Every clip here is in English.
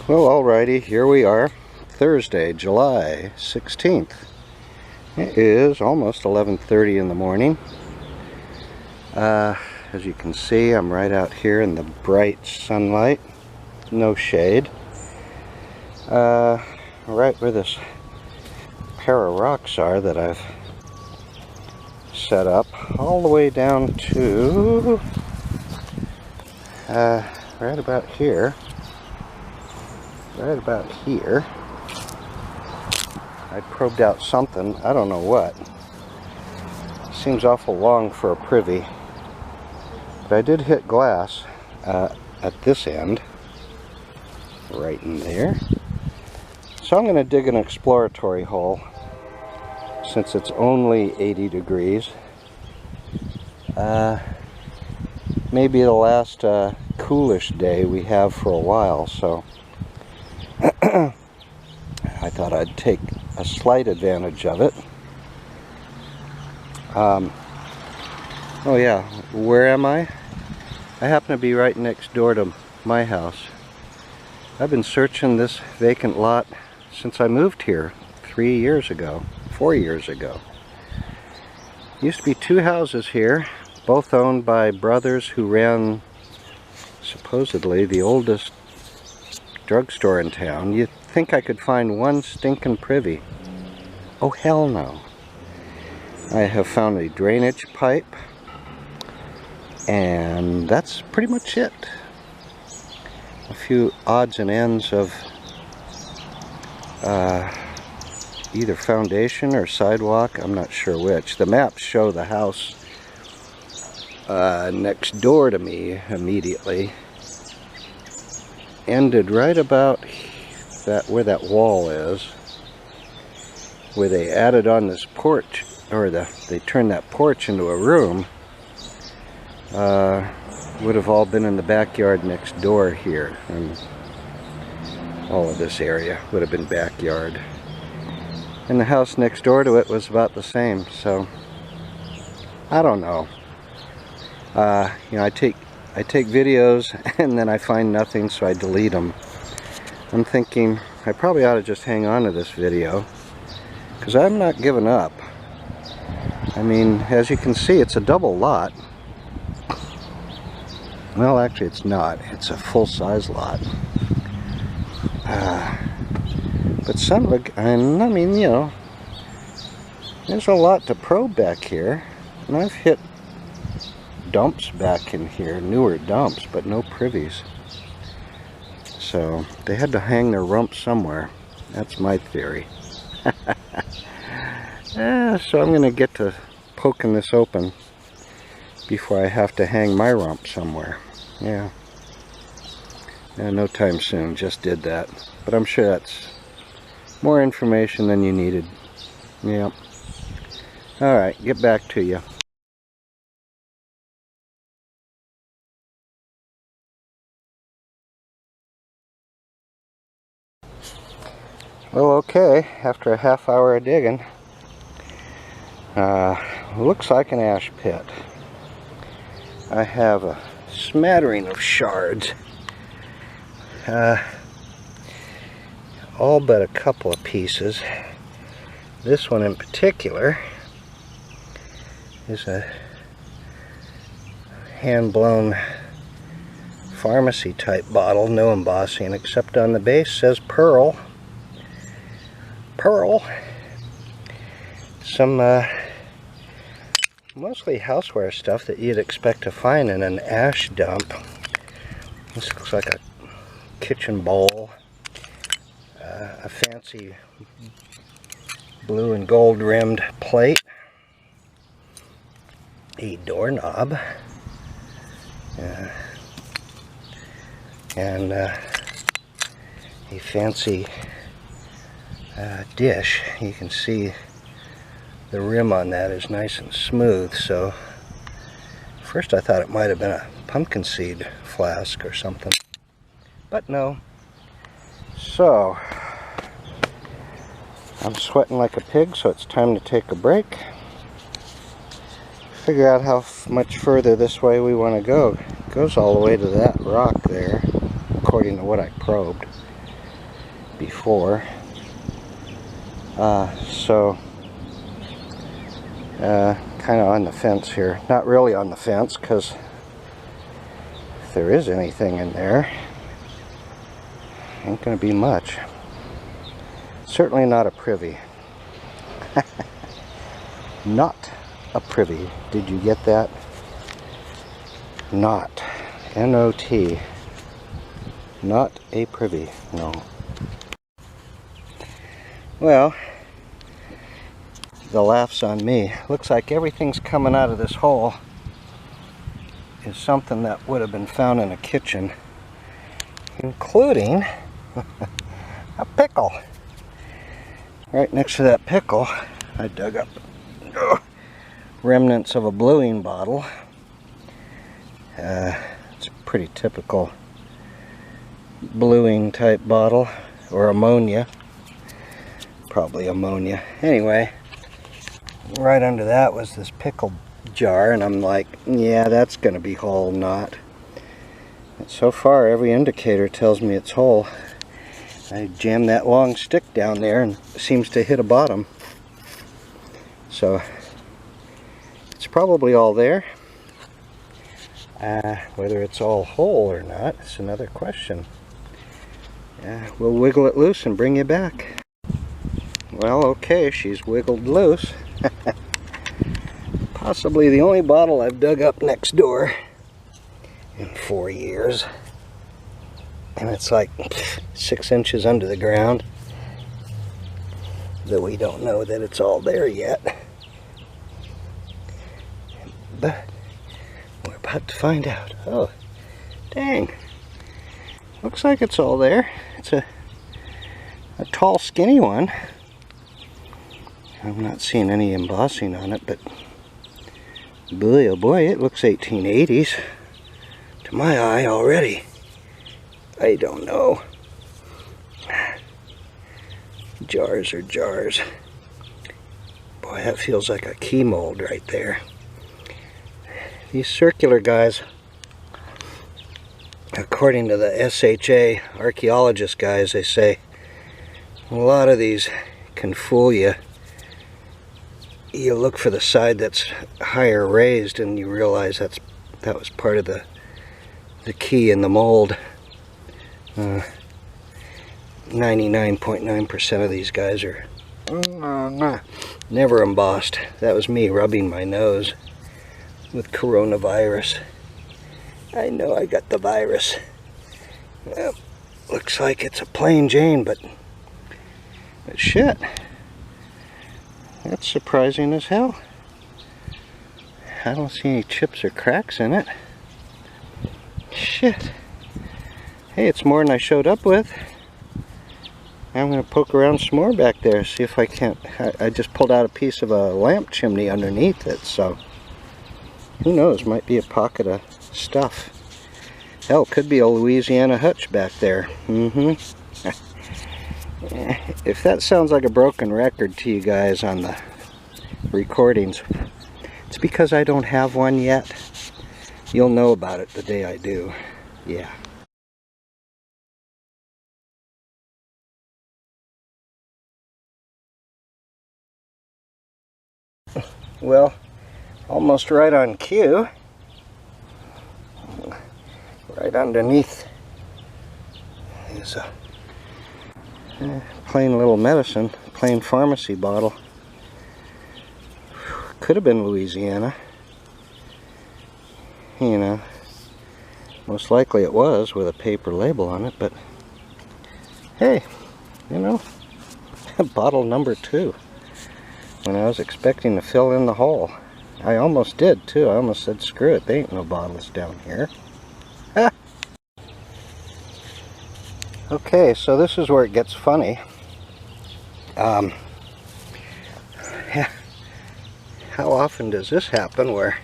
Well, alrighty, here we are, Thursday, July 16th. It is almost 11:30 in the morning. As you can see, I'm right out here in the bright sunlight, no shade. Right where this pair of rocks are that I've set up, all the way down to right about here. Right about here, I probed out something, I don't know what. Seems awful long for a privy. But I did hit glass at this end, right in there. So I'm going to dig an exploratory hole, since it's only 80 degrees. Maybe the last coolish day we have for a while, so I thought I'd take a slight advantage of it. Oh yeah, where am I? I happen to be right next door to my house. I've been searching this vacant lot since I moved here 4 years ago. Used to be two houses here, both owned by brothers who ran supposedly the oldest drugstore in town. You'd think I could find one stinking privy. Oh, hell no. I have found a drainage pipe, and that's pretty much it. A few odds and ends of either foundation or sidewalk, I'm not sure which. The maps show the house next door to me immediately ended right about that where that wall is, where they added on this porch, or they turned that porch into a room. Would have all been in the backyard next door here, and all of this area would have been backyard, and the house next door to it was about the same. So I don't know. You know, I take videos and then I find nothing, so I delete them. I'm thinking I probably ought to just hang on to this video, because I'm not giving up. I mean, as you can see, it's a double lot. Well, actually it's not. It's a full-size lot. But son of a... I mean, you know, there's a lot to probe back here. And I've hit dumps back in here, newer dumps, but no privies. So they had to hang their rump somewhere. That's my theory. So I'm going to get to poking this open before I have to hang my rump somewhere. Yeah. No time soon, just did that. But I'm sure that's more information than you needed. Yep. Alright, get back to you. Well, okay, after a half hour of digging, looks like an ash pit. I have a smattering of shards, all but a couple of pieces. This one in particular is a hand-blown pharmacy type bottle, no embossing, except on the base says Pearl. Some mostly houseware stuff that you'd expect to find in an ash dump. This looks like a kitchen bowl, a fancy blue and gold rimmed plate, a doorknob, and a fancy dish. You can see the rim on that is nice and smooth. So first I thought it might have been a pumpkin seed flask or something, but no. So I'm sweating like a pig, so it's time to take a break. Figure out how much further this way we want to go. It goes all the way to that rock there, according to what I probed. before. So kind of on the fence here. Not really on the fence, because if there is anything in there, ain't gonna be much. Certainly not a privy. Not a privy. Did you get that? Not. N-O-T. Not a privy. No. Well, the laugh's on me. Looks like everything's coming out of this hole is something that would have been found in a kitchen, including a pickle. Right next to that pickle, I dug up remnants of a bluing bottle. It's a pretty typical bluing type bottle, or ammonia. Probably ammonia. Anyway, right under that was this pickle jar, and I'm like, yeah, that's gonna be whole, not. And so far, every indicator tells me it's whole. I jammed that long stick down there and it seems to hit a bottom. So it's probably all there. Whether it's all whole or not, it's another question. We'll wiggle it loose and bring you back. Well, okay, she's wiggled loose. Possibly the only bottle I've dug up next door in 4 years. And it's like 6 inches under the ground. Though we don't know that it's all there yet. But we're about to find out. Oh, dang. Looks like it's all there. It's a tall, skinny one. I'm not seeing any embossing on it, but boy, oh boy, it looks 1880s to my eye already. I don't know. Jars are jars. Boy, that feels like a key mold right there. These circular guys, according to the SHA archaeologist guys, they say a lot of these can fool you. You look for the side that's higher raised and you realize that was part of the key in the mold. 99.9% of these guys are never embossed. That was me rubbing my nose with coronavirus. I know I got the virus. Well, looks like it's a plain Jane, but shit, that's surprising as hell. I don't see any chips or cracks in it. Shit. Hey, it's more than I showed up with. I'm going to poke around some more back there, see if I can't. I just pulled out a piece of a lamp chimney underneath it, so who knows, might be a pocket of stuff. Hell, could be a Louisiana hutch back there. If that sounds like a broken record to you guys on the recordings, it's because I don't have one yet. You'll know about it the day I do. Yeah. Well, almost right on cue. Right underneath is a plain little medicine, plain pharmacy bottle. Could have been Louisiana. You know, most likely it was with a paper label on it, but hey, you know, bottle number 2. When I was expecting to fill in the hole. I almost did too. I almost said, screw it, there ain't no bottles down here. Okay, so this is where it gets funny. How often does this happen where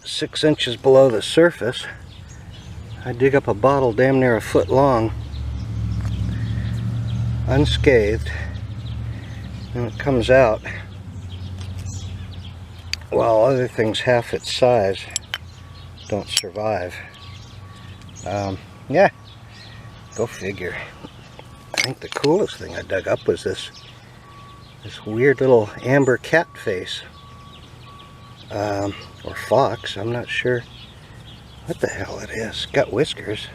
6 inches below the surface I dig up a bottle damn near a foot long, unscathed, and it comes out while other things half its size don't survive. Yeah, go figure. think the coolest thing I dug up was this weird little amber cat face. Or fox, I'm not sure what the hell it is. Got whiskers.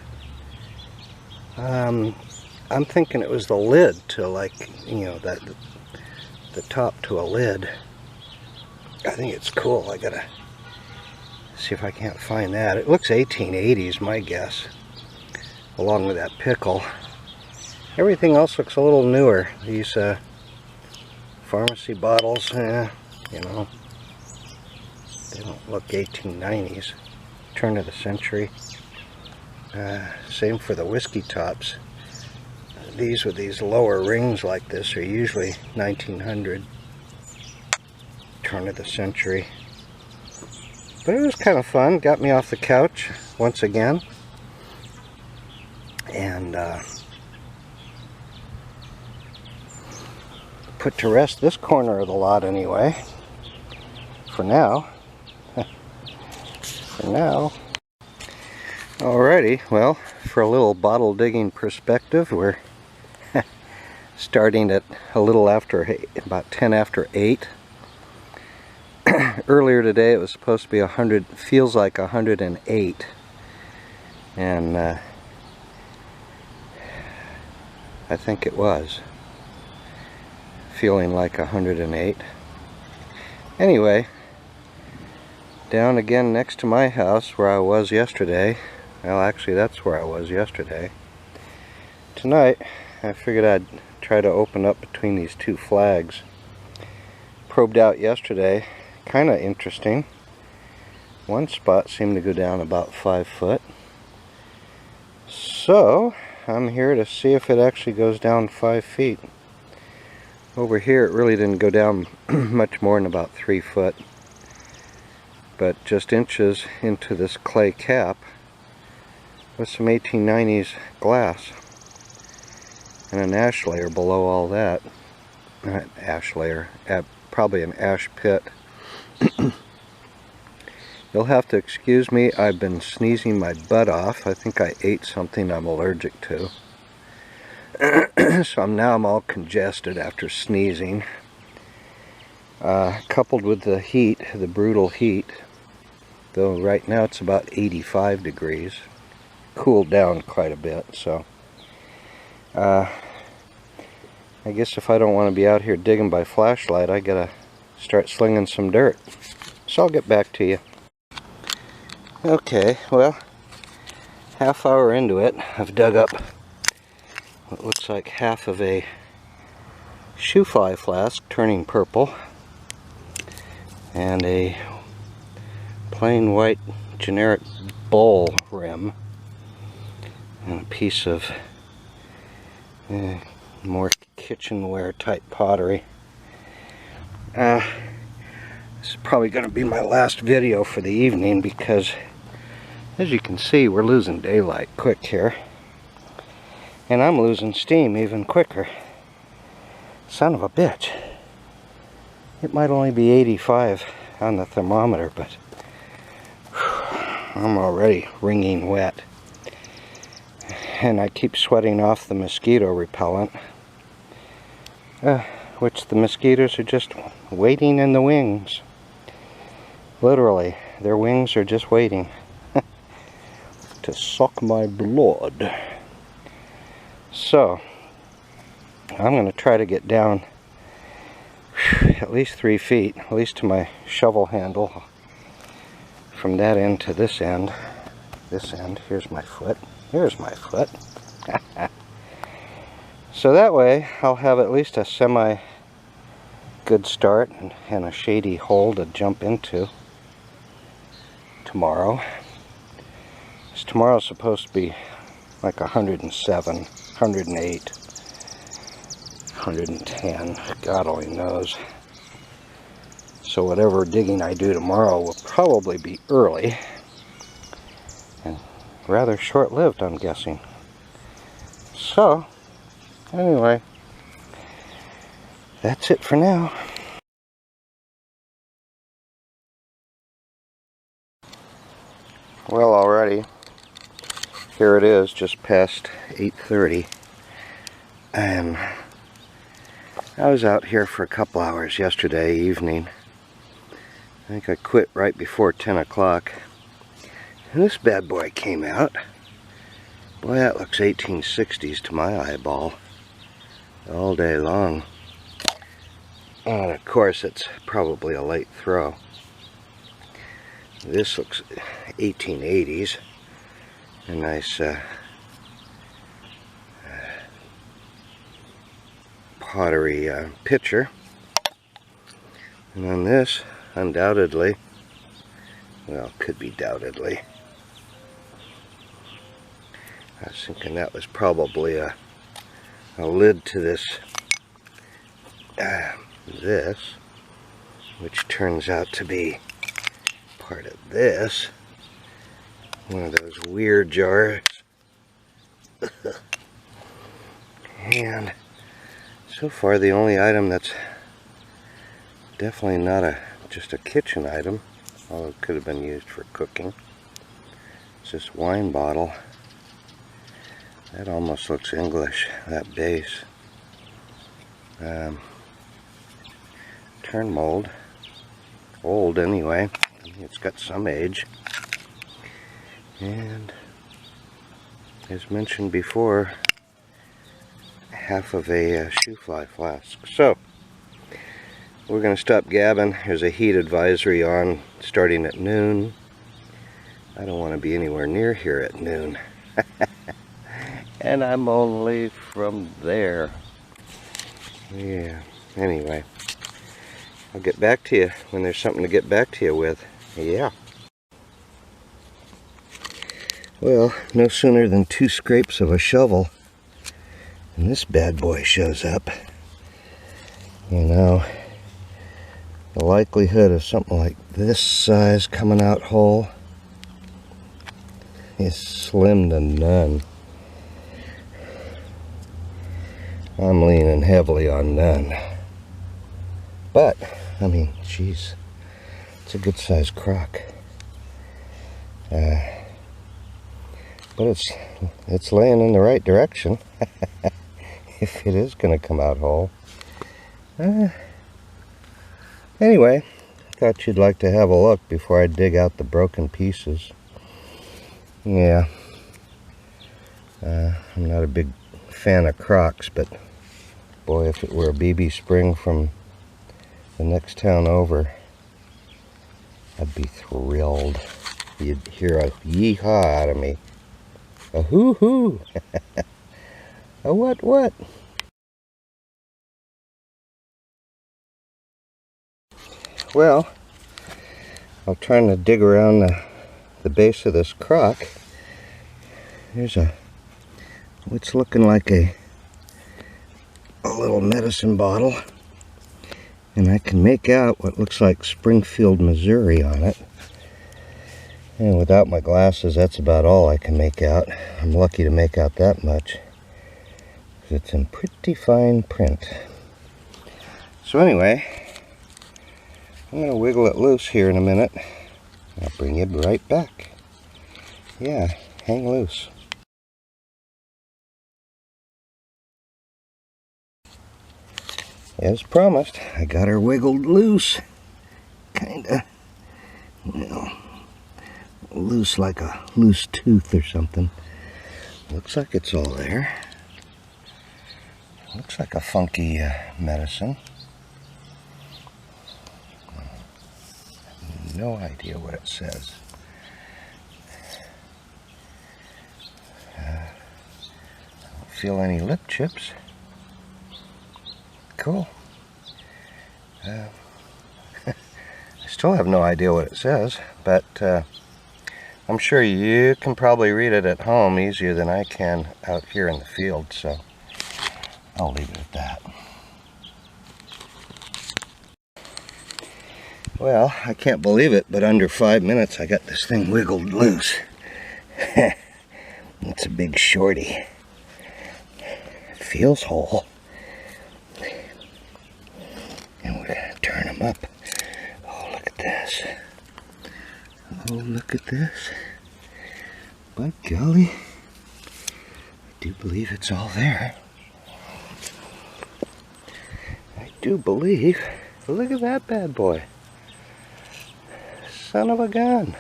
I'm thinking it was the lid to, like, you know, the top to a lid. I think it's cool. I gotta see if I can't find that. It looks 1880s, my guess, along with that pickle. Everything else looks a little newer. These pharmacy bottles, you know, they don't look 1890s. Turn of the century. Same for the whiskey tops. These with these lower rings like this are usually 1900. Turn of the century. But it was kind of fun. Got me off the couch once again. And put to rest this corner of the lot anyway. For now. For now. Alrighty, well, for a little bottle digging perspective, we're starting at a little after, about 10 after 8. Earlier today it was supposed to be 100, feels like 108. And I think it was. Feeling like 108. Anyway, down again next to my house where I was yesterday. Well, actually that's where I was yesterday. Tonight I figured I'd try to open up between these two flags. Probed out yesterday. Kind of interesting. One spot seemed to go down about 5 foot. So I'm here to see if it actually goes down 5 feet. Over here it really didn't go down much more than about 3 foot. But just inches into this clay cap with some 1890s glass and an ash layer below all that. Not ash layer, probably an ash pit. You'll have to excuse me, I've been sneezing my butt off. I think I ate something I'm allergic to. So now I'm all congested after sneezing. Coupled with the heat, the brutal heat, though right now it's about 85 degrees. Cooled down quite a bit, so I guess if I don't want to be out here digging by flashlight, I gotta start slinging some dirt. So I'll get back to you. Okay, well, half hour into it, I've dug up what looks like half of a shoe fly flask turning purple and a plain white generic bowl rim and a piece of more kitchenware type pottery. This is probably going to be my last video for the evening because, as you can see, we're losing daylight quick here. And I'm losing steam even quicker. Son of a bitch. It might only be 85 on the thermometer, but I'm already wringing wet. And I keep sweating off the mosquito repellent, which the mosquitoes are just waiting in the wings. Literally, their wings are just waiting to suck my blood. So, I'm going to try to get down at least 3 feet, at least to my shovel handle, from that end to this end. This end, here's my foot. Here's my foot. So that way I'll have at least a semi good start and a shady hole to jump into tomorrow. Tomorrow's supposed to be like 107, 108, 110. God only knows. So whatever digging I do tomorrow will probably be early. And rather short-lived, I'm guessing. So, anyway, that's it for now. Well, already, here it is, just past 8:30. I was out here for a couple hours yesterday evening. I think I quit right before 10 o'clock. And this bad boy came out. Boy, that looks 1860s to my eyeball. All day long. And of course, it's probably a late throw. This looks 1880s. A nice pottery pitcher. And on this, undoubtedly, well, could be doubtedly, I was thinking that was probably a lid to this, which turns out to be part of this. One of those weird jars. And so far the only item that's definitely not just a kitchen item, although it could have been used for cooking. It's this wine bottle. That almost looks English, that base. Turn mold. Old anyway. I mean, it's got some age. And as mentioned before, half of a shoe fly flask. So we're going to stop gabbing. There's a heat advisory on starting at noon. I don't want to be anywhere near here at noon. And I'm only from there. Yeah, anyway. I'll get back to you when there's something to get back to you with. Yeah. Well, no sooner than 2 scrapes of a shovel and this bad boy shows up. You know, the likelihood of something like this size coming out whole is slim to none. I'm leaning heavily on none. But, I mean, geez, it's a good sized crock. But it's laying in the right direction. If it is going to come out whole. Anyway, thought you'd like to have a look before I dig out the broken pieces. Yeah. I'm not a big fan of crocks, but boy, if it were a BB spring from the next town over, I'd be thrilled. You'd hear a yee-haw out of me. A hoo-hoo. A what? Well, I'm trying to dig around the base of this crock. There's what's looking like a little medicine bottle. And I can make out what looks like Springfield, Missouri on it. And without my glasses, that's about all I can make out. I'm lucky to make out that much. It's in pretty fine print. So anyway, I'm going to wiggle it loose here in a minute. I'll bring you right back. Yeah, hang loose. As promised, I got her wiggled loose. Kinda, you know, loose like a loose tooth or something. Looks like it's all there. Looks like a funky medicine. No idea what it says. I don't feel any lip chips. Cool. I still have no idea what it says, but I'm sure you can probably read it at home easier than I can out here in the field, so I'll leave it at that. Well, I can't believe it, but under 5 minutes I got this thing wiggled loose. It's a big shorty. It feels whole. And we're going to turn them up. Oh, look at this. Oh, look at this. By golly, I do believe it's all there. do believe, look at that bad boy. Son of a gun.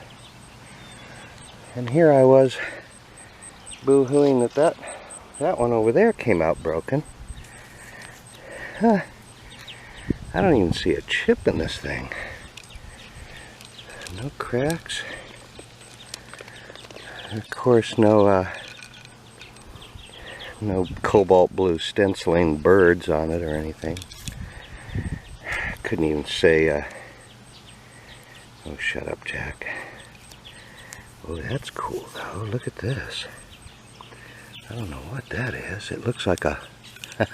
And here I was boo-hooing that one over there came out broken. Huh. I don't even see a chip in this thing. No cracks. Of course, no cobalt blue stenciling birds on it or anything. Couldn't even say, oh, shut up, Jack. Oh, that's cool, though. Look at this. I don't know what that is. It looks like a... it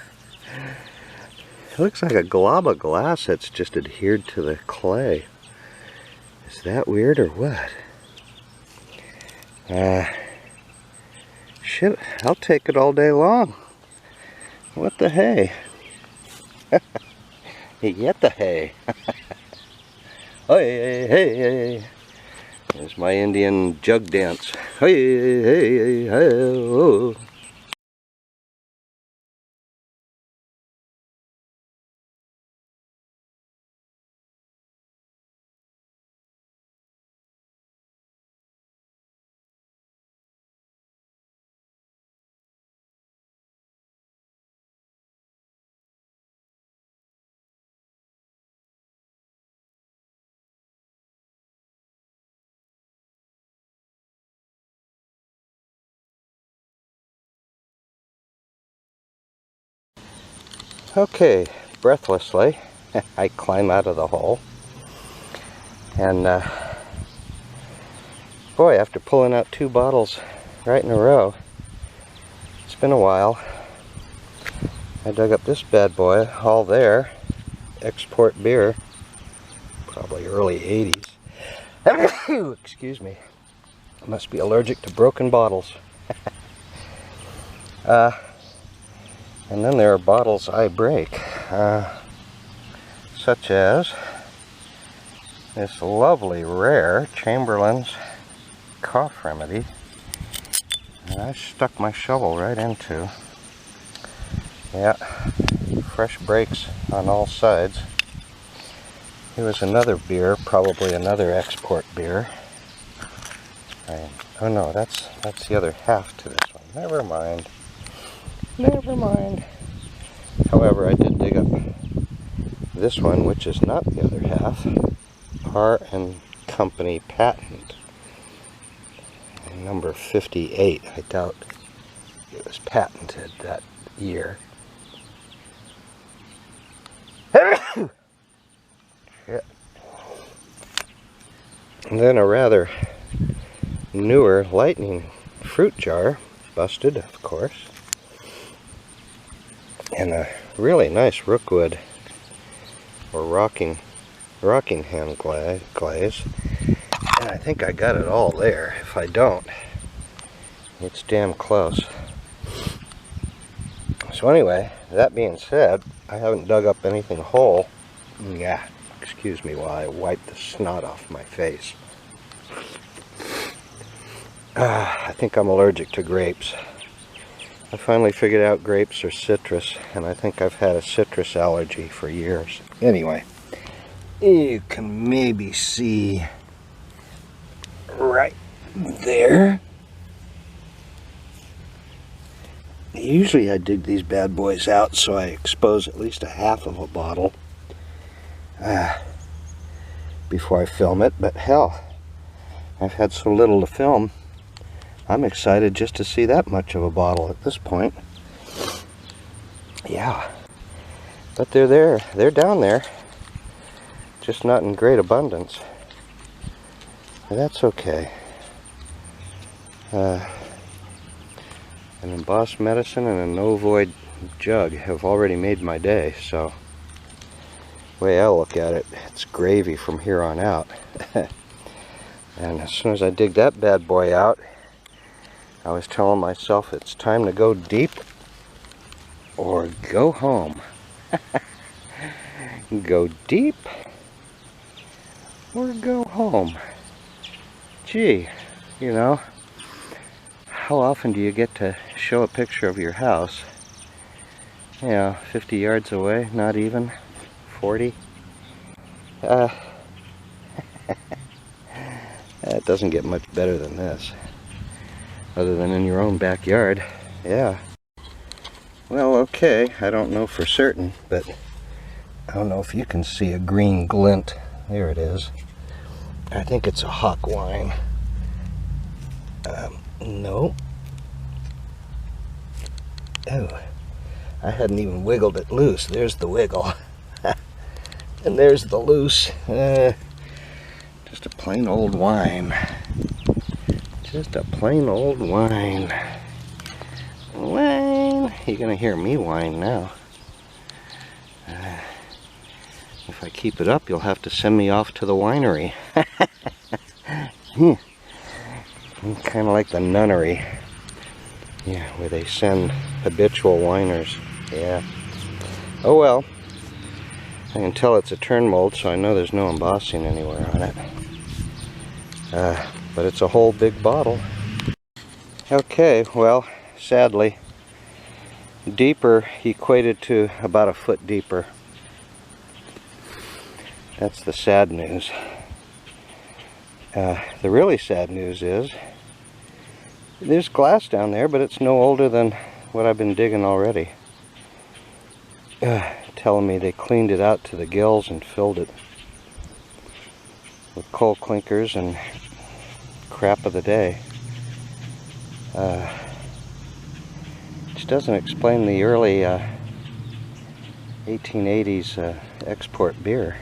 looks like a glob of glass that's just adhered to the clay. Is that weird or what? Shit, I'll take it all day long. What the hey? Get the hay. Hey, hey, hey. There's my Indian jug dance. Hey, hey, hey, oh. Okay, breathlessly, I climb out of the hole, and boy, after pulling out 2 bottles right in a row, it's been a while. I dug up this bad boy, all there, export beer, probably early 80s. Excuse me, I must be allergic to broken bottles. And then there are bottles I break, such as this lovely rare Chamberlain's cough remedy that I stuck my shovel right into. Yeah, fresh breaks on all sides. Here was another beer, probably another export beer. Oh no, that's the other half to this one. Never mind. Never mind. However, I did dig up this one, which is not the other half. R and Company patent. Number 58. I doubt it was patented that year. Shit. And then a rather newer lightning fruit jar, busted, of course. And a really nice rookwood or Rockingham glaze. And I think I got it all there. If I don't, it's damn close. So anyway, that being said, I haven't dug up anything whole. Yeah, excuse me while I wipe the snot off my face. I think I'm allergic to grapes. I finally figured out grapes are citrus, and I think I've had a citrus allergy for years. Anyway, you can maybe see right there. Usually I dig these bad boys out so I expose at least a half of a bottle before I film it, but hell, I've had so little to film, I'm excited just to see that much of a bottle at this point. Yeah, but they're there, they're down there, just not in great abundance. But that's okay. An embossed medicine and a no void jug have already made my day, so the way I look at it, it's gravy from here on out. And as soon as I dig that bad boy out, I was telling myself it's time to go deep or go home. Go deep or go home. Gee, you know, how often do you get to show a picture of your house? You know, 50 yards away, not even. 40. It doesn't get much better than this, other than in your own backyard. Yeah. Well, okay, I don't know for certain, but I don't know if you can see a green glint. There it is. I think it's a hawk wine. No. Oh, I hadn't even wiggled it loose. There's the wiggle. And there's the loose. Just a plain old wine. Just a plain old wine. Wine. You're gonna hear me whine now. If I keep it up, you'll have to send me off to the winery. Kind of like the nunnery. Yeah, where they send habitual whiners. Yeah. Oh well. I can tell it's a turn mold, so I know there's no embossing anywhere on it. But it's a whole big bottle. Okay, well, sadly, deeper equated to about a foot deeper. That's the sad news. The really sad news is there's glass down there, but it's no older than what I've been digging already. Telling me they cleaned it out to the gills and filled it with coal clinkers and crap of the day. Which doesn't explain the early 1880s export beer.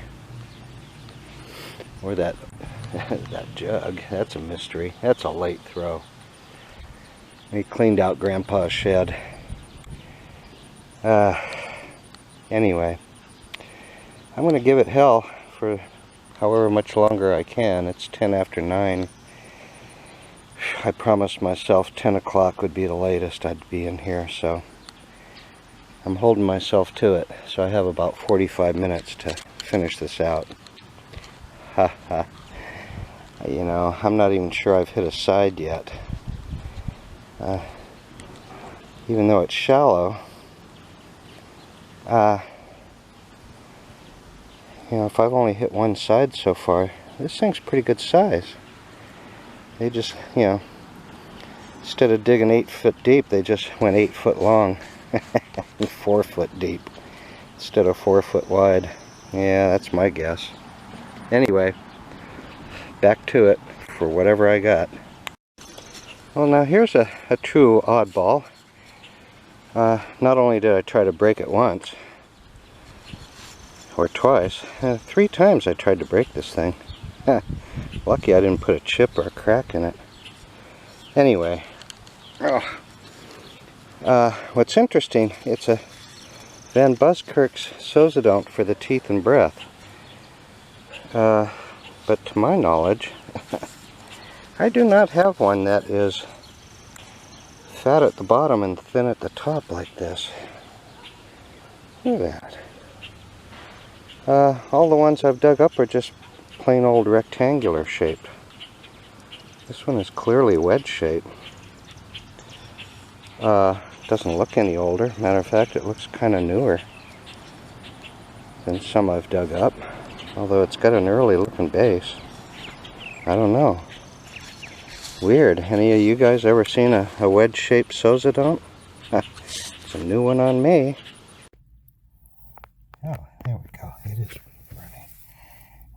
Or that that jug. That's a mystery. That's a late throw. He cleaned out Grandpa's shed. Anyway, I'm going to give it hell for however much longer I can. It's 10 after 9. I promised myself 10 o'clock would be the latest I'd be in here, so I'm holding myself to it. So I have about 45 minutes to finish this out. Ha ha. You know, I'm not even sure I've hit a side yet. Even though it's shallow, you know, if I've only hit one side so far, this thing's pretty good size. They just, you know, instead of digging 8 foot deep, they just went 8 foot long. 4 foot deep instead of 4 foot wide. Yeah, that's my guess. Anyway, back to it for whatever I got. Well, now here's a true oddball. Not only did I try to break it once, or twice, 3 times I tried to break this thing. Lucky I didn't put a chip or a crack in it. Anyway, what's interesting, it's a Van Buskirk's Sozodont for the teeth and breath. But to my knowledge, I do not have one that is fat at the bottom and thin at the top like this. Look at that. All the ones I've dug up are just plain old rectangular shaped. This one is clearly wedge shaped. Doesn't look any older. Matter of fact, it looks kind of newer than some I've dug up. Although it's got an early looking base. I don't know. Weird. Any of you guys ever seen a wedge-shaped Sozodont? It's a new one on me. Oh, there we go. It is burning.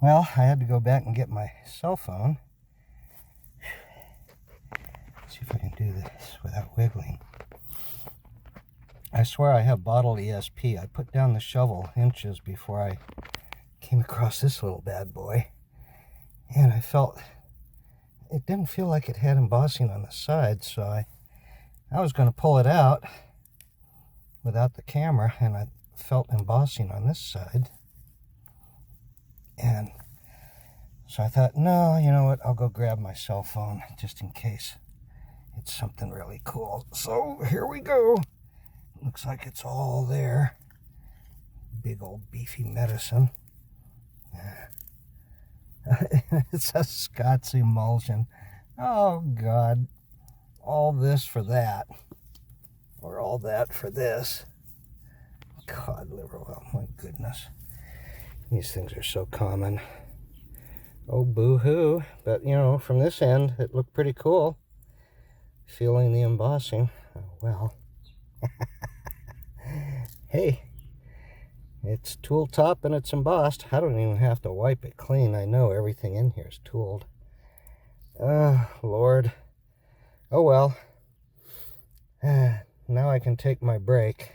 Well, I had to go back and get my cell phone. Let's see if I can do this without wiggling. I swear I have bottled ESP. I put down the shovel inches before I came across this little bad boy. And I felt it didn't feel like it had embossing on the side, so I was going to pull it out without the camera, and I felt embossing on this side. And so I thought, no, you know what, I'll go grab my cell phone just in case it's something really cool. So here we go. Looks like it's all there. Big old beefy medicine. It's a Scott's emulsion. Oh God, all this for that, or all that for this. Cod liver oil, my goodness. These things are so common. Oh, boo-hoo. But, you know, from this end, it looked pretty cool. Feeling the embossing. Oh, well. Hey, it's tool top and it's embossed. I don't even have to wipe it clean. I know everything in here is tooled. Lord. Oh, well. Now I can take my break.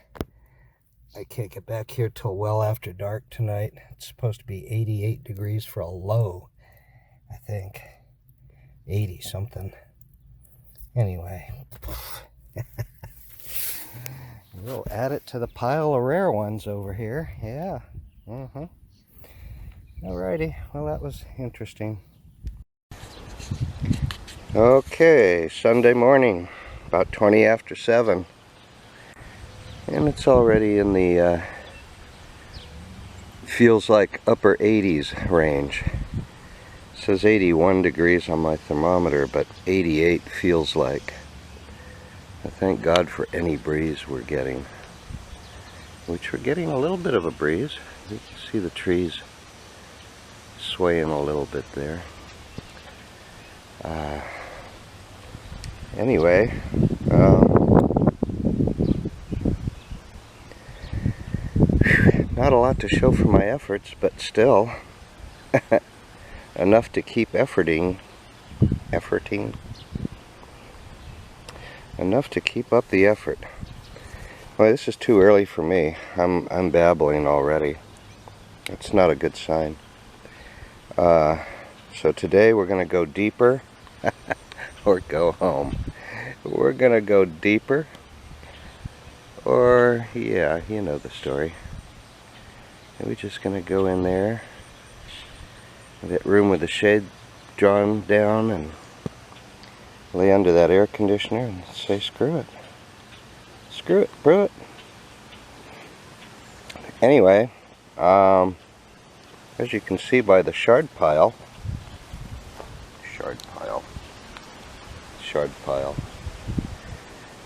I can't get back here till well after dark tonight. It's supposed to be 88 degrees for a low, I think. 80 something. Anyway. We'll add it to the pile of rare ones over here. Yeah. Alrighty. Well, that was interesting. Okay, Sunday morning, about 20 after 7. And it's already in the, feels like upper 80s range. It says 81 degrees on my thermometer, but 88 feels like. I thank God for any breeze we're getting. Which we're getting a little bit of a breeze. You can see the trees swaying a little bit there. Anyway, not a lot to show for my efforts, but still enough to keep efforting, enough to keep up the effort. Well, this is too early for me. I'm babbling already. It's not a good sign. So today we're going to go deeper or go home. We're going to go deeper, or yeah, you know the story. We're just going to go in there, that room with the shade drawn down, and lay under that air conditioner and say screw it. Screw it, brew it. Anyway, as you can see by the shard pile,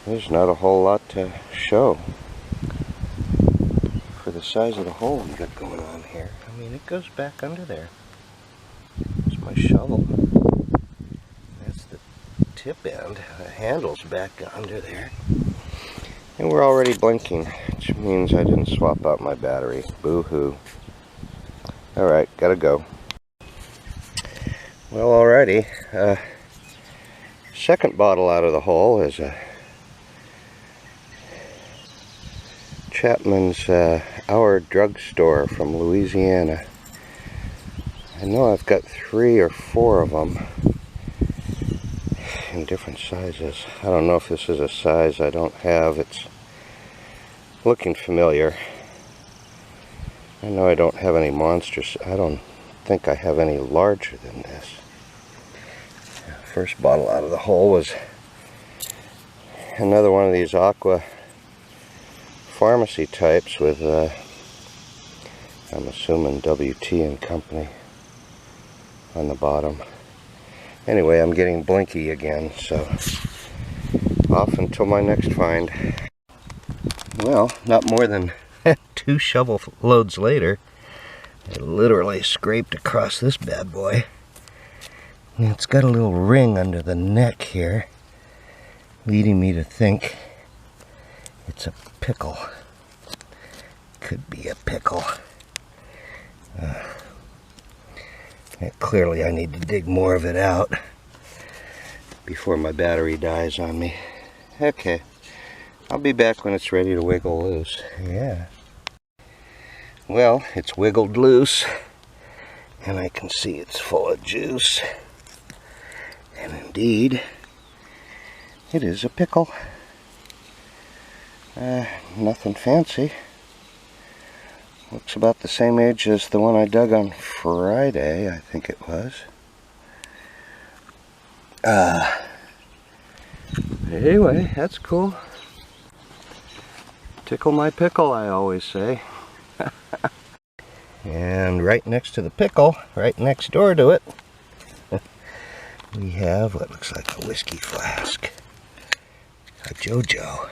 there's not a whole lot to show for the size of the hole we got going on here. I mean, it goes back under there. There's my shovel. That's the tip end. The handle's back under there. And we're already blinking, which means I didn't swap out my battery. Boo-hoo. Alright, gotta go. Well, alrighty. Second bottle out of the hole is a Chapman's Our Drugstore from Louisiana. I know I've got 3 or 4 of them in different sizes. I don't know if this is a size I don't have. It's looking familiar. I know I don't have any monsters. I don't think I have any larger than this. First bottle out of the hole was another one of these aqua pharmacy types with I'm assuming WT and Company on the bottom. Anyway, I'm getting blinky again, so off until my next find. Well, not more than 2 shovel loads later, I literally scraped across this bad boy. And it's got a little ring under the neck here, leading me to think it's a pickle. Could be a pickle. Clearly I need to dig more of it out before my battery dies on me. Okay, I'll be back when it's ready to wiggle loose. Yeah. Well, it's wiggled loose, and I can see it's full of juice. And indeed, it is a pickle. Nothing fancy. Looks about the same age as the one I dug on Friday, I think it was. Anyway, that's cool. Tickle my pickle, I always say. And right next to the pickle, right next door to it, we have what looks like a whiskey flask. A JoJo.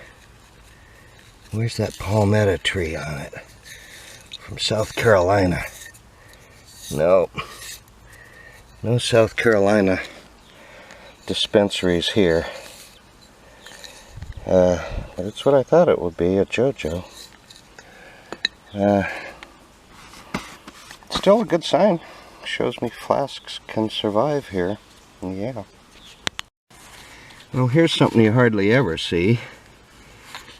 Where's that palmetto tree on it? From South Carolina. No. No South Carolina dispensaries here. But it's what I thought it would be, a JoJo. Still a good sign. Shows me flasks can survive here. Yeah. Well, here's something you hardly ever see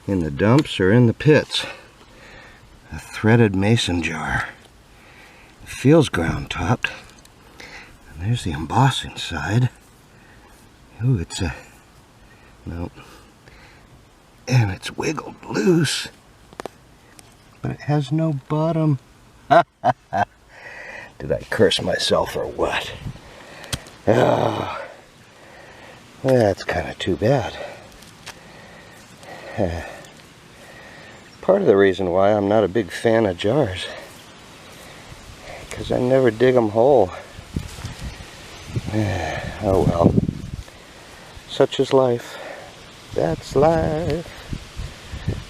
in the dumps or in the pits. A threaded mason jar. It feels ground topped. And there's the embossing side. Ooh, it's a... Nope. And it's wiggled loose. But it has no bottom. Did I curse myself or what? Oh, that's kind of too bad. Part of the reason why I'm not a big fan of jars, because I never dig them whole. Oh well. Such is life. That's life.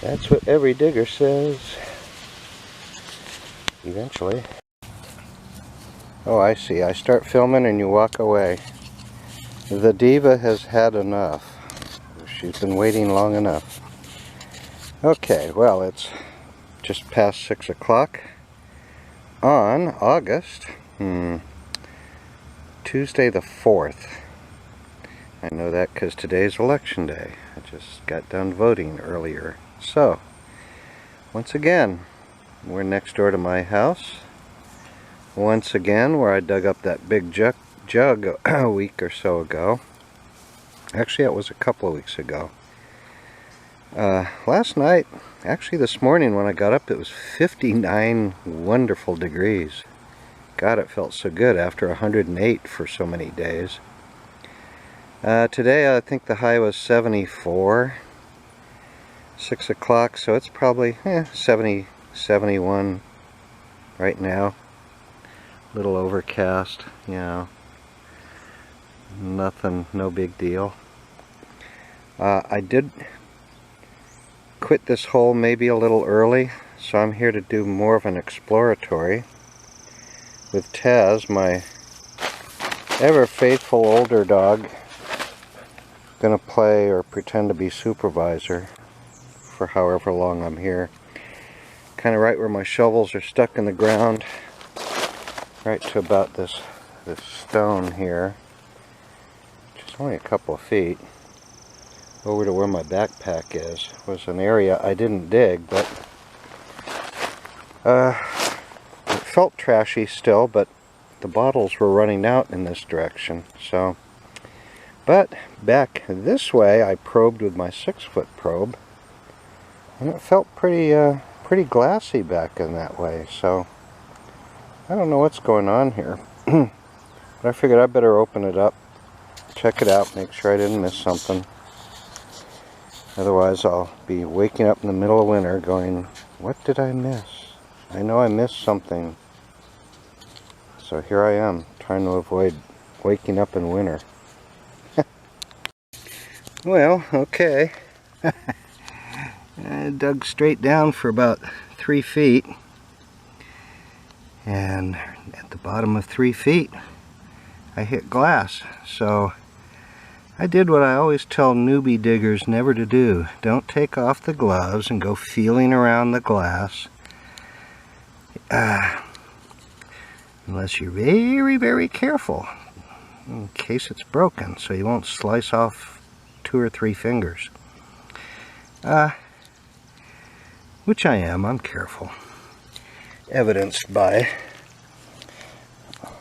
That's what every digger says. Eventually. Oh, I see. I start filming and you walk away. The diva has had enough. She's been waiting long enough. Okay, well, it's just past 6 o'clock on August, Tuesday the 4th. I know that because today's election day. I just got done voting earlier. So, once again, we're next door to my house. Once again, where I dug up that big jug a week or so ago. Actually, it was a couple of weeks ago. Last night, actually this morning when I got up, it was 59 wonderful degrees. God, it felt so good after 108 for so many days. Today, I think the high was 74. 6 o'clock, so it's probably 70, 71 right now. Little overcast, you know. Nothing, no big deal. I did quit this hole maybe a little early, so I'm here to do more of an exploratory with Taz, my ever faithful older dog. Gonna play or pretend to be supervisor for however long I'm here. Kind of right where my shovels are stuck in the ground, right to about this stone here, which is only a couple of feet. Over to where my backpack is was an area I didn't dig, but it felt trashy still, but the bottles were running out in this direction. So, but back this way I probed with my 6-foot probe, and it felt pretty glassy back in that way. So I don't know what's going on here. But I figured I better open it up, check it out, make sure I didn't miss something. Otherwise I'll be waking up in the middle of winter going, what did I miss? I know I missed something. So here I am, trying to avoid waking up in winter. Well, okay. I dug straight down for about 3 feet. And at the bottom of 3 feet, I hit glass. So I did what I always tell newbie diggers never to do. Don't take off the gloves and go feeling around the glass. Unless you're very, very careful in case it's broken, so you won't slice off 2 or 3 fingers. Which I am, I'm careful. Evidenced by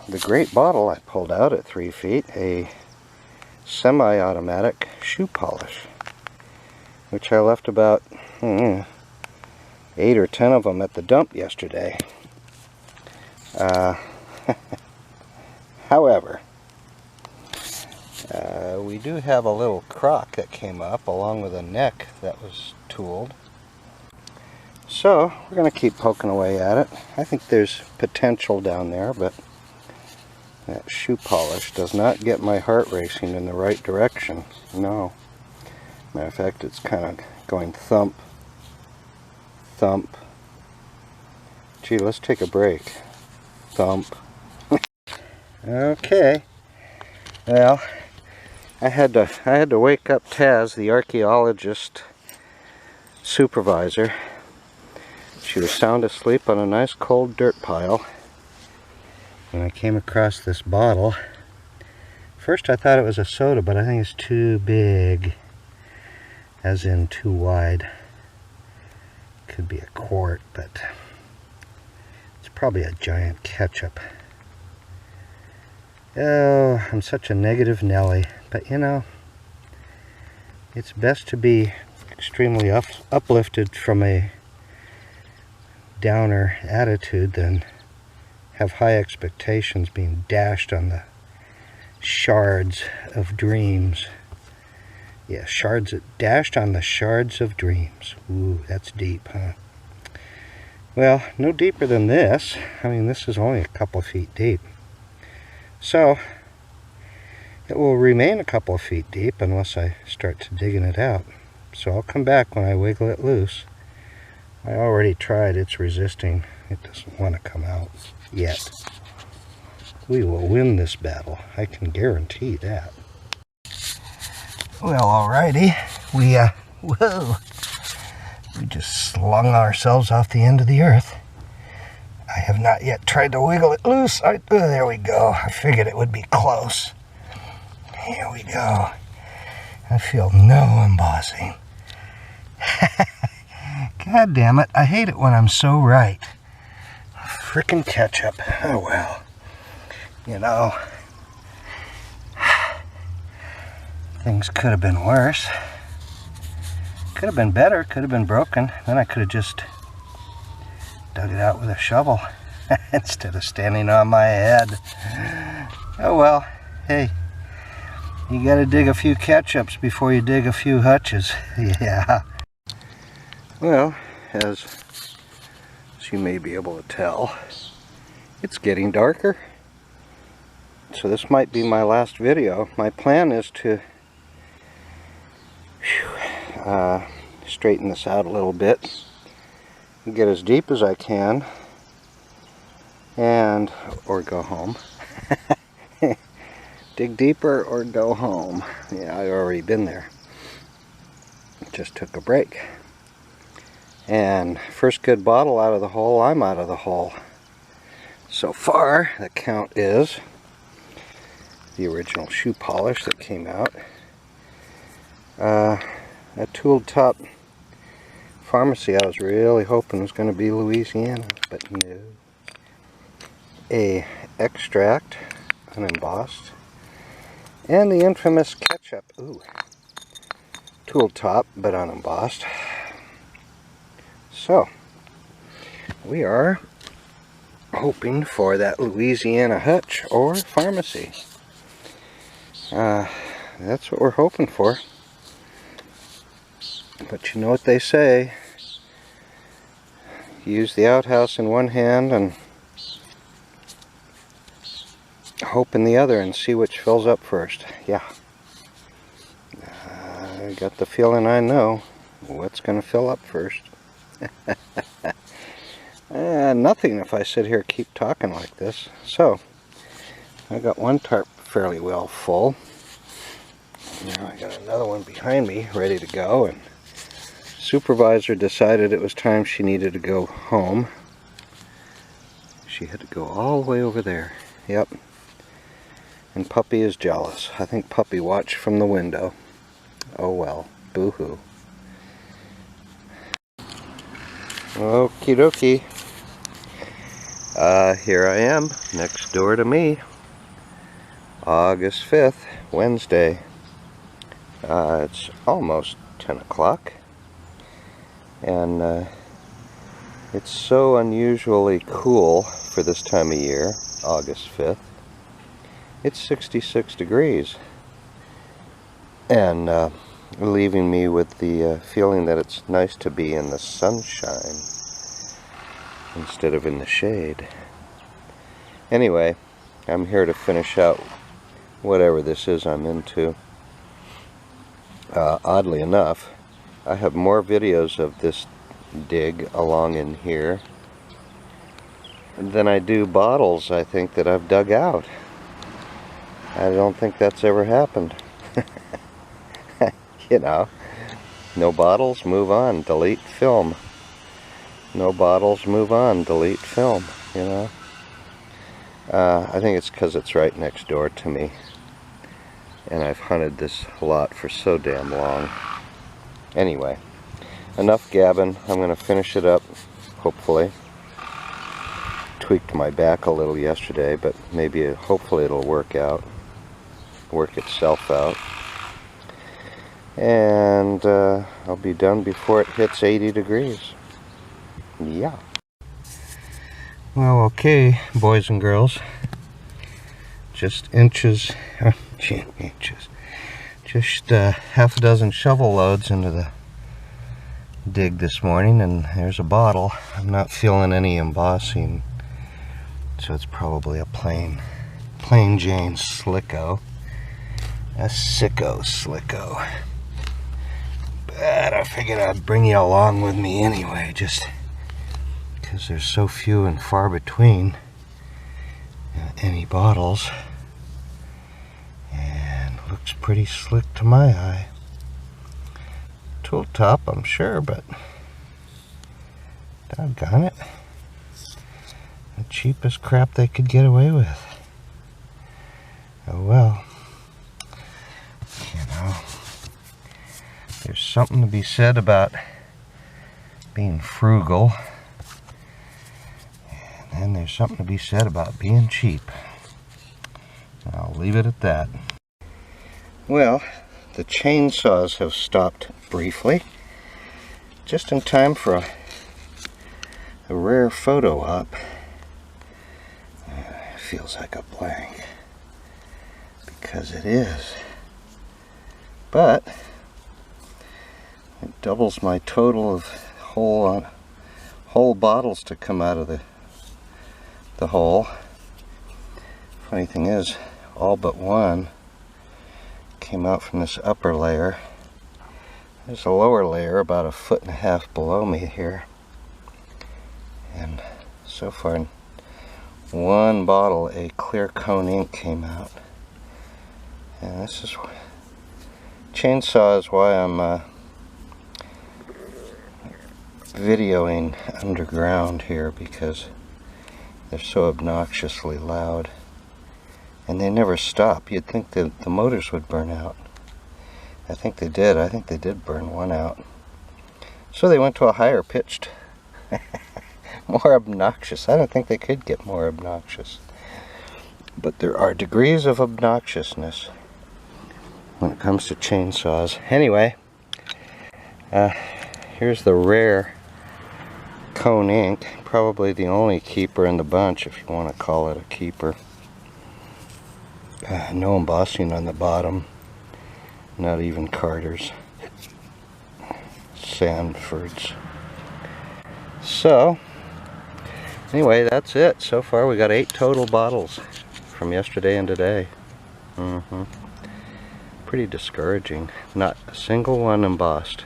the great bottle I pulled out at 3 feet, a semi-automatic shoe polish, which I left about 8 or 10 of them at the dump yesterday. However, we do have a little crock that came up along with a neck that was tooled. So we're going to keep poking away at it. I think there's potential down there, but that shoe polish does not get my heart racing in the right direction. No. Matter of fact, it's kind of going thump, thump. Gee, let's take a break. Thump, Okay. Well, I had to wake up Taz, the archaeologist supervisor. She was sound asleep on a nice cold dirt pile when I came across this bottle. First I thought it was a soda, but I think it's too big, as in too wide. Could be a quart, but it's probably a giant ketchup. Oh, I'm such a negative Nelly, but you know, it's best to be extremely uplifted from a downer attitude than have high expectations being dashed on the shards of dreams. Yeah, dashed on the shards of dreams. Ooh, that's deep, huh? Well, no deeper than this. I mean, this is only a couple of feet deep. So, it will remain a couple of feet deep unless I start to digging it out. So I'll come back when I wiggle it loose. I already tried, it's resisting. It doesn't want to come out yet. We will win this battle, I can guarantee that. Well, alrighty, we just slung ourselves off the end of the earth. I have not yet tried to wiggle it loose. There we go. I figured it would be close. Here we go. I feel no embossing. God damn it, I hate it when I'm so right. Frickin' ketchup. Oh well. You know, things could have been worse. Could have been better, could have been broken. Then I could have just dug it out with a shovel instead of standing on my head. Oh well, hey, you gotta dig a few ketchups before you dig a few hutches. Yeah. Well, as you may be able to tell, it's getting darker. So this might be my last video. My plan is to straighten this out a little bit, get as deep as I can, or go home. Dig deeper or go home. Yeah, I've already been there. Just took a break. And first good bottle out of the hole, I'm out of the hole. So far, the count is the original shoe polish that came out. A tooled top pharmacy I was really hoping was going to be Louisiana, but no. A extract, unembossed. And the infamous ketchup. Ooh. Tooled top, but unembossed. So, we are hoping for that Louisiana hutch or pharmacy. That's what we're hoping for. But you know what they say. Use the outhouse in one hand and hope in the other and see which fills up first. Yeah. I got the feeling I know what's going to fill up first. Nothing if I sit here and keep talking like this. So, I got one tarp fairly well full. Now I got another one behind me ready to go, and supervisor decided it was time she needed to go home. She had to go all the way over there. Yep. And Puppy is jealous. I think Puppy watched from the window. Oh well. Boo-hoo. Okie dokie. Here I am, next door to me. August 5th, Wednesday. It's almost 10 o'clock. And it's so unusually cool for this time of year, August 5th. It's 66 degrees. And leaving me with the feeling that it's nice to be in the sunshine instead of in the shade. Anyway, I'm here to finish out whatever this is I'm into. Oddly enough, I have more videos of this dig along in here than I do bottles, I think, that I've dug out. I don't think that's ever happened. You know, no bottles, move on, delete film. No bottles, move on, delete film, you know. I think it's because it's right next door to me. And I've hunted this lot for so damn long. Anyway, enough gabbing. I'm going to finish it up, hopefully. Tweaked my back a little yesterday, but maybe, hopefully it'll work itself out. And I'll be done before it hits 80 degrees. Yeah. Well, okay, boys and girls. Just inches, just half a dozen shovel loads into the dig this morning, and there's a bottle. I'm not feeling any embossing, so it's probably a plain Jane Slicko. A sicko Slicko. But I figured I'd bring you along with me anyway, just because there's so few and far between any bottles. And looks pretty slick to my eye. Tool top, I'm sure, but doggone it. The cheapest crap they could get away with. Oh well. You know, there's something to be said about being frugal. And then there's something to be said about being cheap. I'll leave it at that. Well, the chainsaws have stopped briefly, just in time for a rare photo op. It feels like a blank, because it is. But it doubles my total of whole bottles to come out of the hole. Funny thing is, all but one came out from this upper layer. There's a lower layer about 1.5 feet below me here, and so far one bottle, a clear cone ink, came out. And this is chainsaw is why I'm videoing underground here, because they're so obnoxiously loud. And they never stop. You'd think that the motors would burn out. I think they did. I think they did burn one out. So they went to a higher pitched, more obnoxious. I don't think they could get more obnoxious. But there are degrees of obnoxiousness when it comes to chainsaws. Anyway, here's the rare cone ink. Probably the only keeper in the bunch, if you want to call it a keeper. No embossing on the bottom, not even Carter's, Sanford's. So anyway, that's it. So far we got 8 total bottles from yesterday and today. Pretty discouraging. Not a single one embossed.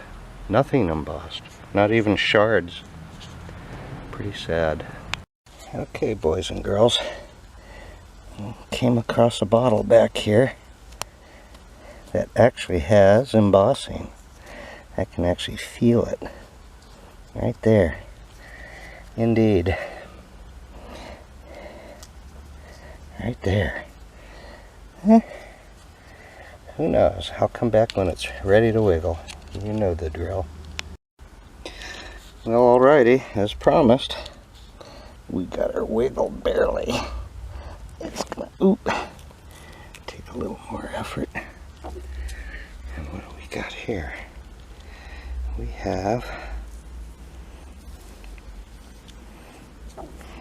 Nothing embossed. Not even shards. Pretty sad. Okay, boys and girls. Came across a bottle back here that actually has embossing. I can actually feel it right there. Indeed. Right there. Who knows? I'll come back when it's ready to wiggle. You know the drill. Well, alrighty, as promised, we got our wiggle barely. It's gonna take a little more effort. And what do we got here? We have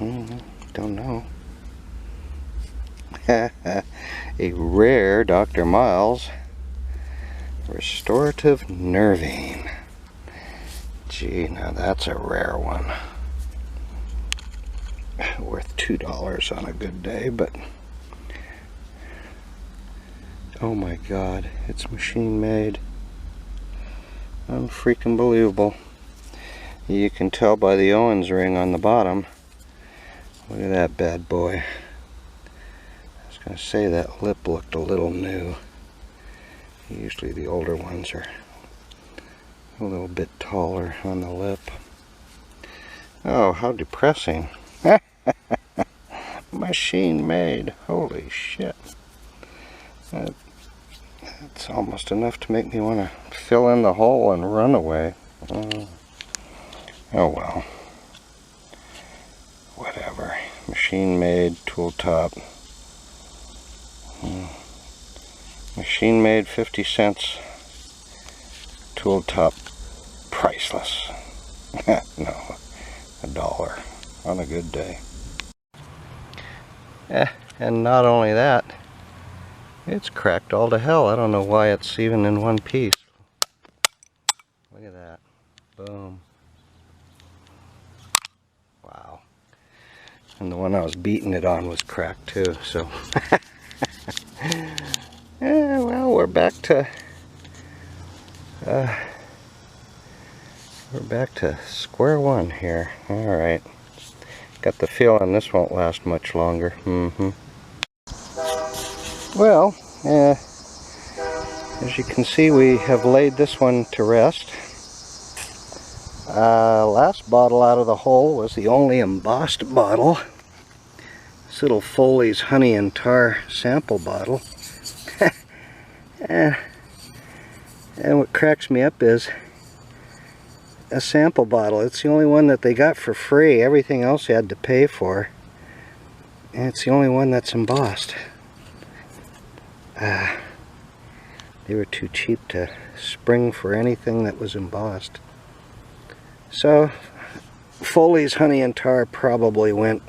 don't know. A rare Dr. Miles restorative nervine. Gee, now that's a rare one. Worth $2 on a good day, but oh my god, it's machine made. Unfreaking believable. You can tell by the Owens ring on the bottom. Look at that bad boy. That's I was going to say that lip looked a little new. Usually the older ones are a little bit taller on the lip. Oh, how depressing. Machine made. Holy shit. That's almost enough to make me want to fill in the hole and run away. Oh well. Whatever. Machine made, tool top. Machine made, 50 cents. Tool top, priceless. No, $1 on a good day. And not only that, it's cracked all to hell. I don't know why it's even in one piece. Look at that. Boom. Wow. And the one I was beating it on was cracked too, so. Yeah, well, we're back to square one here. All right. Got the feeling this won't last much longer. Well, as you can see, we have laid this one to rest. Last bottle out of the hole was the only embossed bottle. This little Foley's Honey and Tar sample bottle. And what cracks me up is a sample bottle. It's the only one that they got for free. Everything else you had to pay for. And it's the only one that's embossed. They were too cheap to spring for anything that was embossed. So, Foley's Honey and Tar probably went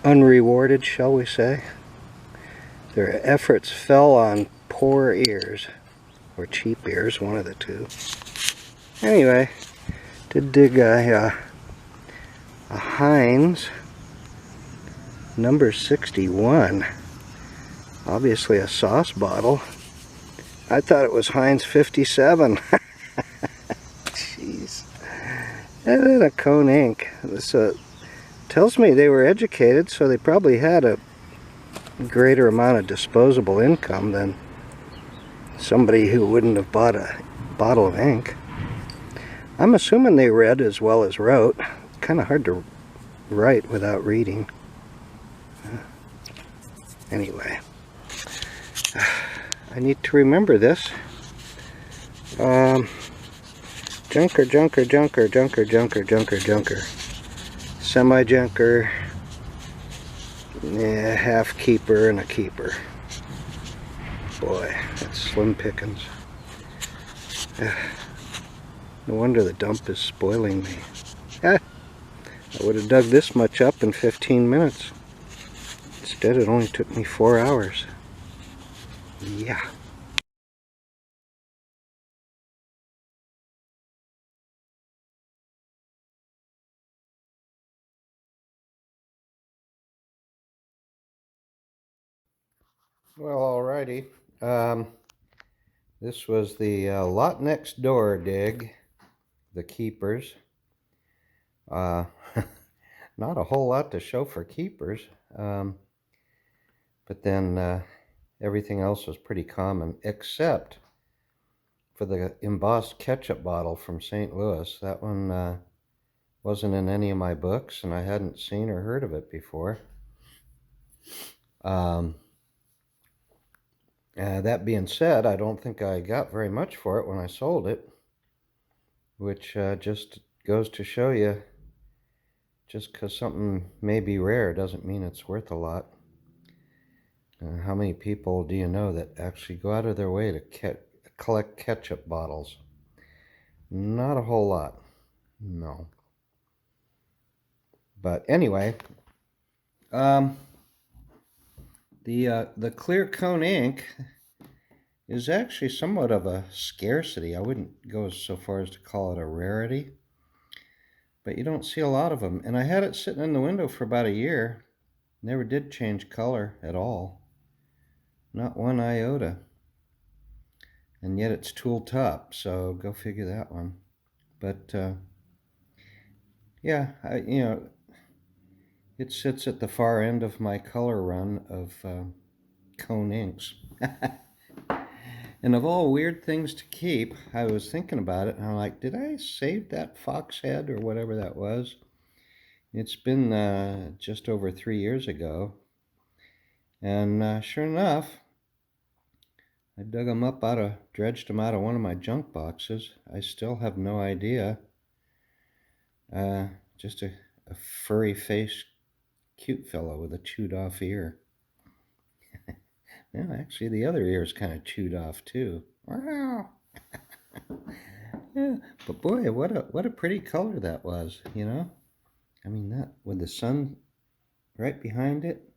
unrewarded, shall we say. Their efforts fell on poor ears, or cheap ears, one of the two. Anyway, did dig a Heinz number 61, obviously a sauce bottle. I thought it was Heinz 57. Jeez. And then a Cone ink. This tells me they were educated, so they probably had a greater amount of disposable income than somebody who wouldn't have bought a bottle of ink. I'm assuming they read as well as wrote. Kind of hard to write without reading. Anyway, I need to remember this. Junker, junker, junker, junker, junker, junker, junker. Semi-junker. Yeah, half keeper and a keeper. Boy, that's slim pickings. No wonder the dump is spoiling me. I would have dug this much up in 15 minutes. Instead, it only took me 4 hours. Yeah. Well, alrighty. This was the lot next door dig, the keepers. Not a whole lot to show for keepers, but then everything else was pretty common, except for the embossed ketchup bottle from St. Louis. That one wasn't in any of my books, and I hadn't seen or heard of it before. That being said, I don't think I got very much for it when I sold it, which just goes to show you, just because something may be rare doesn't mean it's worth a lot. How many people do you know that actually go out of their way to collect ketchup bottles? Not a whole lot, no. But anyway, the clear cone ink is actually somewhat of a scarcity. I wouldn't go so far as to call it a rarity, but you don't see a lot of them. And I had it sitting in the window for about a year. Never did change color at all. Not one iota. And yet it's tool top, so go figure that one. But yeah, It sits at the far end of my color run of cone inks. And of all weird things to keep, I was thinking about it, and I'm like, did I save that fox head or whatever that was? It's been just over 3 years ago, and sure enough, I dug them up dredged them out of one of my junk boxes. I still have no idea. Just a furry-faced, cute fellow with a chewed-off ear. Yeah, actually, the other ear is kind of chewed off too. Wow. Yeah, but boy, what a pretty color that was, you know? I mean, that with the sun right behind it.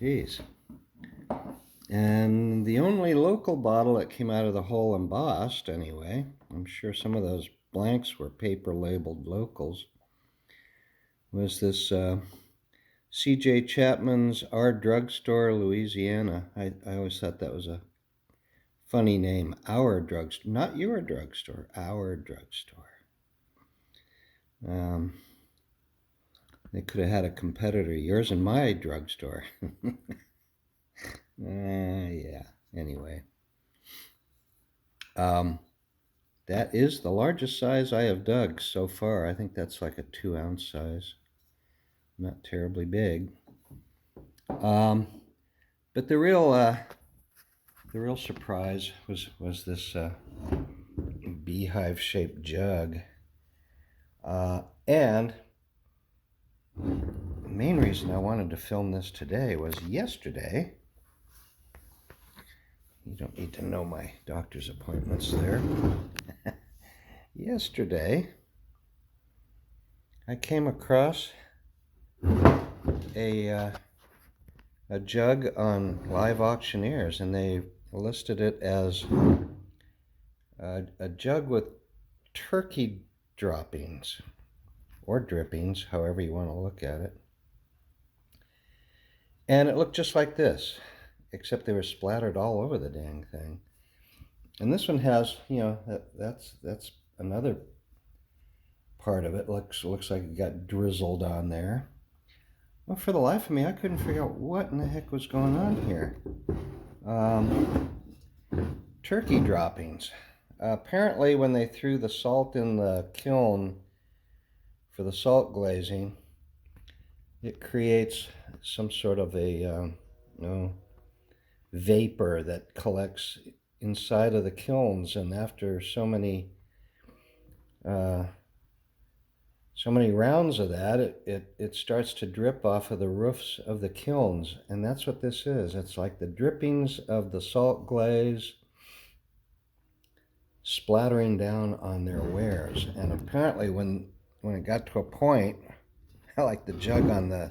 Jeez. And the only local bottle that came out of the hole embossed, anyway, I'm sure some of those blanks were paper labeled locals, was this C.J. Chapman's Our Drugstore, Louisiana. I always thought that was a funny name. Our drugstore, not your drugstore, our drugstore. They could have had a competitor, yours and my drugstore. Yeah, anyway. That is the largest size I have dug so far. I think that's like a 2-ounce size. Not terribly big. But the real surprise was this beehive-shaped jug. And the main reason I wanted to film this today was yesterday. You don't need to know my doctor's appointments there. Yesterday, I came across a jug on Live Auctioneers, and they listed it as a jug with turkey droppings, or drippings, however you want to look at it. And it looked just like this, except they were splattered all over the dang thing. And this one has, you know, that's another part of it. Looks like it got drizzled on there. Well, for the life of me, I couldn't figure out what in the heck was going on here. Turkey droppings. Apparently, when they threw the salt in the kiln for the salt glazing, it creates some sort of a vapor that collects inside of the kilns, and after so many rounds of that, it starts to drip off of the roofs of the kilns, and that's what this is. It's like the drippings of the salt glaze splattering down on their wares. And apparently when it got to a point, like the jug on the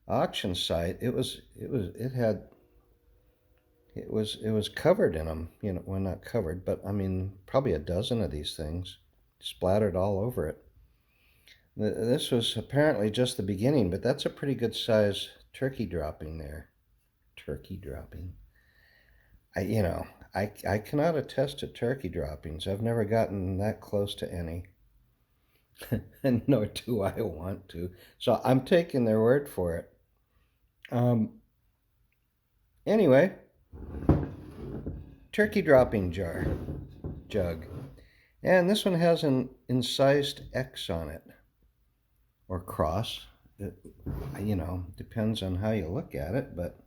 auction site, it was covered in them, you know, well, not covered, but I mean, probably a dozen of these things splattered all over it. This was apparently just the beginning, but that's a pretty good size turkey dropping there. Turkey dropping. I cannot attest to turkey droppings. I've never gotten that close to any. And nor do I want to. So I'm taking their word for it. Anyway, turkey dropping jug. And this one has an incised X on it. Or cross. It, depends on how you look at it, but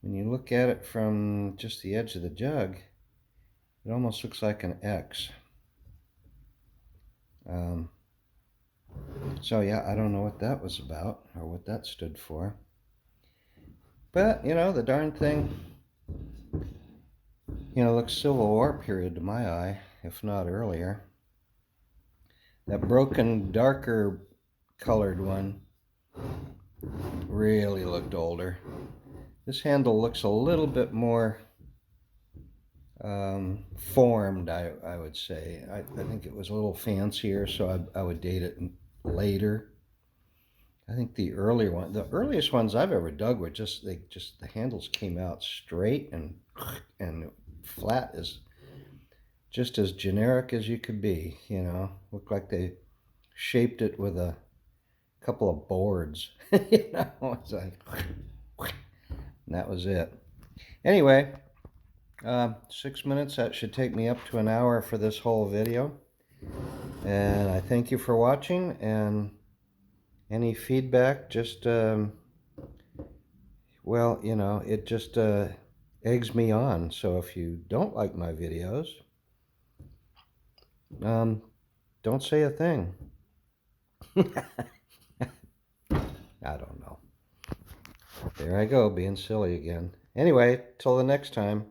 when you look at it from just the edge of the jug, it almost looks like an X. So yeah, I don't know what that was about or what that stood for. But, the darn thing, looks Civil War period to my eye, if not earlier. That broken, darker colored one really looked older. This handle looks a little bit more formed, I would say. I think it was a little fancier, so I would date it later. I think the earliest ones I've ever dug were the handles came out straight and flat, as just as generic as you could be, Looked like they shaped it with a couple of boards. You know, it's like, and that was it. Anyway, 6 minutes, that should take me up to an hour for this whole video. And I thank you for watching, and any feedback, just, well, you know, it just eggs me on. So if you don't like my videos, don't say a thing. I don't know. There I go, being silly again. Anyway, till the next time.